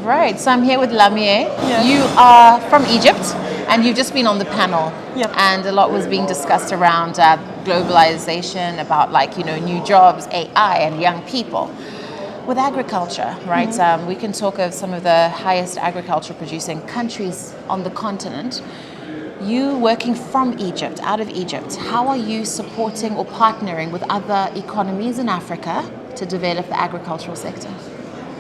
Right, so I'm here with Lamiaa. Yes. You are from Egypt and you've just been on the panel. Yep. And a lot was being discussed around globalization, about new jobs, AI and young people. With agriculture, right, we can talk of some of the highest agriculture producing countries on the continent. You working from Egypt, out of Egypt, how are you supporting or partnering with other economies in Africa to develop the agricultural sector?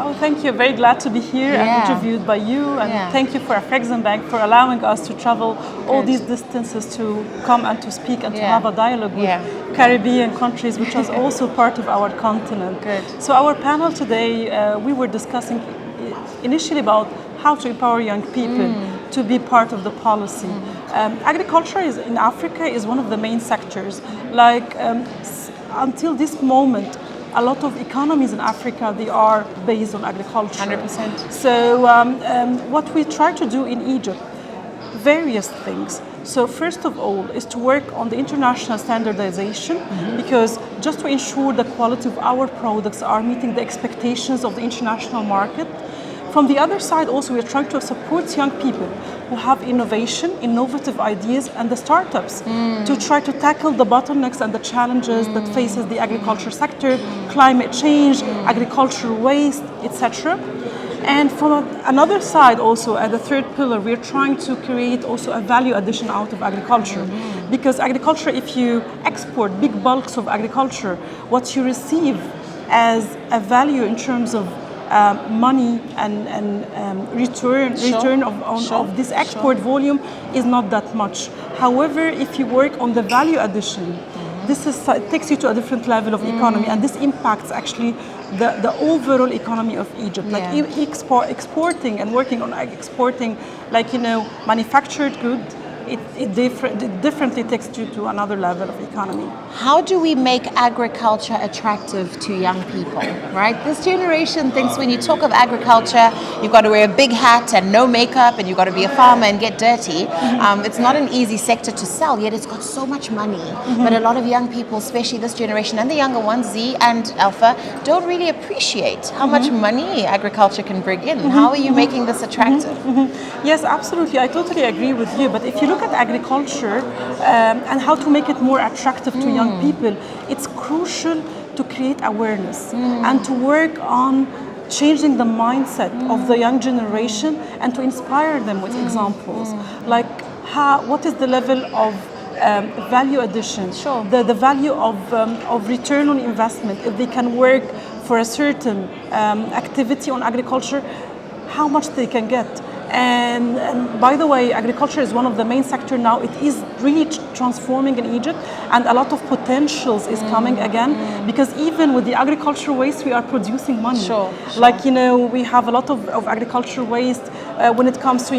Oh, thank you. Very glad to be here and interviewed by you. And thank you for Afreximbank for allowing us to travel all these distances to come and to speak and to have a dialogue with Caribbean countries, which is also part of our continent. Good. So our panel today, we were discussing initially about how to empower young people to be part of the policy. Agriculture in Africa is one of the main sectors. Until this moment, a lot of economies in Africa, they are based on agriculture. 100%. So what we try to do in Egypt, various things. So first of all is to work on the international standardization, because just to ensure the quality of our products are meeting the expectations of the international market. From the other side also, we're trying to support young people who have innovation, innovative ideas, and the startups to try to tackle the bottlenecks and the challenges that faces the agriculture sector, climate change, agricultural waste, etc. And from another side also, at the third pillar, we're trying to create also a value addition out of agriculture. Because agriculture, if you export big bulks of agriculture, what you receive as a value in terms of money and return of this export volume is not that much. However, if you work on the value addition, it takes you to a different level of economy, and this impacts actually the overall economy of Egypt. Exporting and working on exporting, manufactured goods. It differently takes you to another level of economy. How do we make agriculture attractive to young people, right? This generation thinks when you talk of agriculture, you've got to wear a big hat and no makeup and you've got to be a farmer and get dirty. It's not an easy sector to sell, yet it's got so much money. But a lot of young people, especially this generation and the younger ones, Z and Alpha, don't really appreciate how much money agriculture can bring in. How are you making this attractive? Yes, absolutely. I totally agree with you. But if you look at agriculture and how to make it more attractive to young people, it's crucial to create awareness and to work on changing the mindset of the young generation and to inspire them with examples. What is the level of value addition, the value of return on investment, if they can work for a certain activity on agriculture, how much they can get. And by the way, agriculture is one of the main sectors now. It is really transforming in Egypt, and a lot of potentials is coming again, because even with the agricultural waste, we are producing money. We have a lot of agricultural waste when it comes to,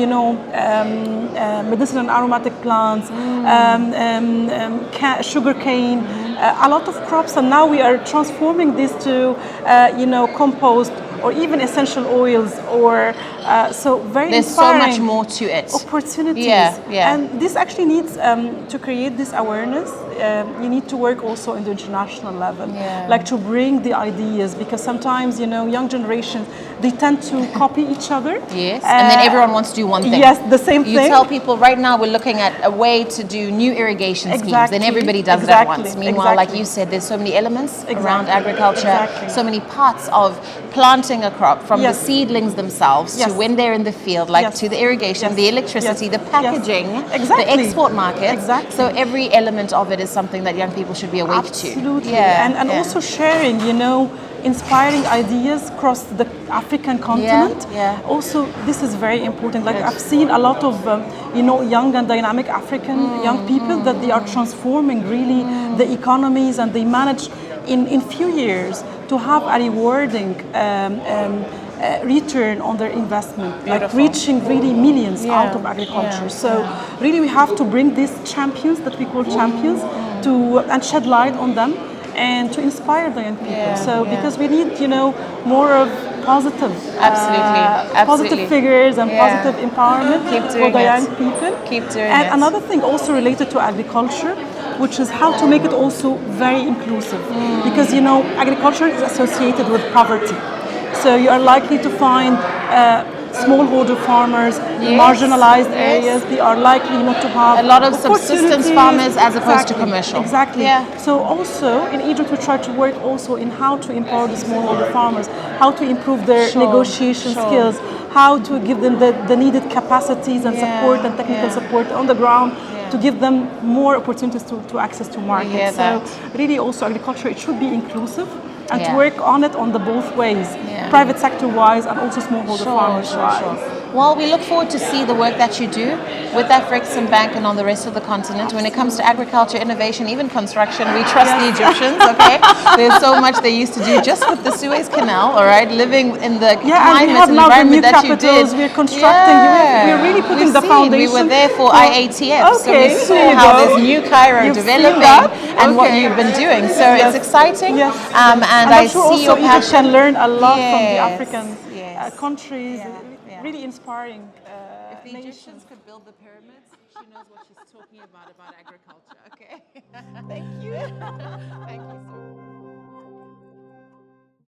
medicinal and aromatic plants, sugar cane, a lot of crops, and now we are transforming this to, compost, or even essential oils, or There's so much more to it. Opportunities. And this actually needs to create this awareness. You need to work also in the international level, to bring the ideas, because sometimes young generations, they tend to copy each other. Yes, and then everyone wants to do one thing. Yes, the same thing. You tell people right now we're looking at a way to do new irrigation schemes, then everybody does that once. Meanwhile, like you said, there's so many elements around agriculture, so many parts of planting a crop, from the seedlings themselves to when they're in the field, to the irrigation, the electricity, the packaging, the export market. So every element of it is something that young people should be awake to. Absolutely. And also sharing, inspiring ideas across the African continent. Also, this is very important. I've seen a lot of, young and dynamic African young people that they are transforming really the economies, and they manage in few years to have a rewarding return on their investment, reaching really millions out of agriculture. So really we have to bring these champions that we call champions and shed light on them and to inspire the young people. Because we need, more of positive, positive figures and positive empowerment for the young people. Keep doing it. And another thing also related to agriculture, which is how to make it also very inclusive, because agriculture is associated with poverty. So you are likely to find smallholder farmers, marginalized areas. They are likely not to have a lot of subsistence farmers as opposed to Exactly, commercial. Exactly. Yeah. So also in Egypt, we try to work also in how to empower the smallholder farmers, how to improve their negotiation skills, how to give them the needed capacities and support and technical support on the ground to give them more opportunities to access to markets. So really also agriculture, it should be inclusive and to work on it on the both ways, private sector wise and also smallholder farmers wise. Well, we look forward to see the work that you do with Afreximbank and on the rest of the continent. When it comes to agriculture, innovation, even construction, we trust the Egyptians, okay? There's so much they used to do just with the Suez Canal, all right? Living in the climate and environment that you did. We're constructing, we're really putting the foundation. We were there for IATF, so we saw there you how go. this new Cairo You've developing and what you've been doing. So it's exciting, and I sure see your also Egypt passion. can learn a lot from the African countries. Really inspiring. If the Egyptians could build the pyramids, she knows what she's talking about agriculture. Okay. Thank you.